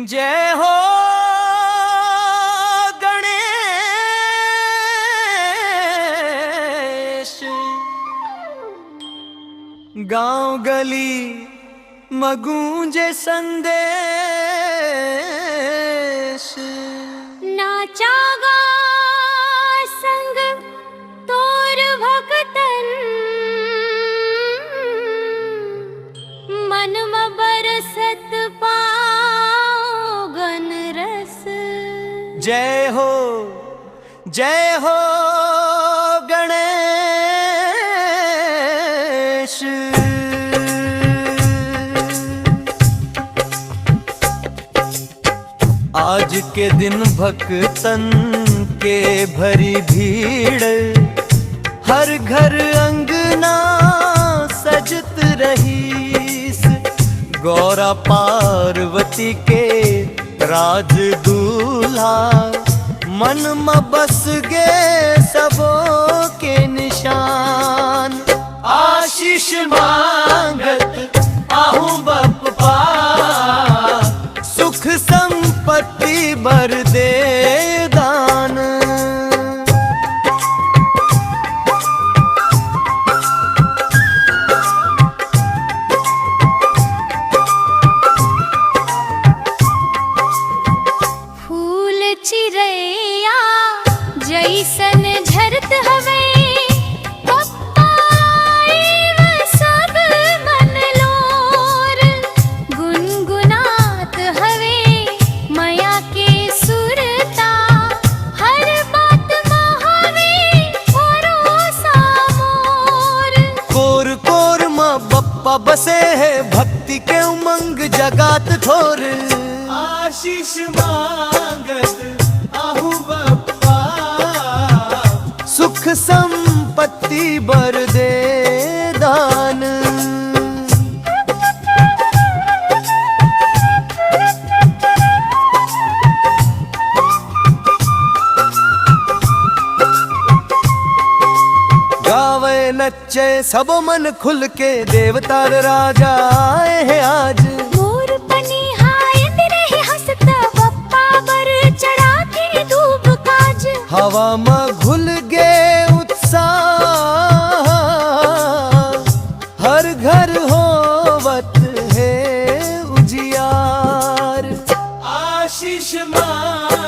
जय हो गणेश। गांव गली मगूंजे संदेश। नाचागा संग तोर भगतन मन में बरसत पागन रस। जय हो गणेश। आज के दिन भक्तन के भरी भीड़, हर घर अंगना सजत रहीस। गौरा पार्वती के राज दूल्हा मन में बस गे सबों के निशान। आशीष मांगत आहू बप्पा, सुख संपत्ति बर दे दान। फूल चिरैया जैसन झरत हवे, पप्पा आइव सब मन लोर। गुनगुनात हवे माया के सुरता, हर बात महावे भरोसा मोर। कोर कोर माँ बप्पा बसे है, भक्ति के उमंग जगात थोर। आशीष मांगत आहू बप्पा, सुख संपत्ति बर दे दान। गावे नच्चे सब मन खुल के, देवतार राजा आए हैं आज। मोर पनिहायत रहे हंसत, बप्पा बर चढ़ा के धूप काज। हवा में घुल गे उत्साह, हर घर होवत है उजियार। आशीष मां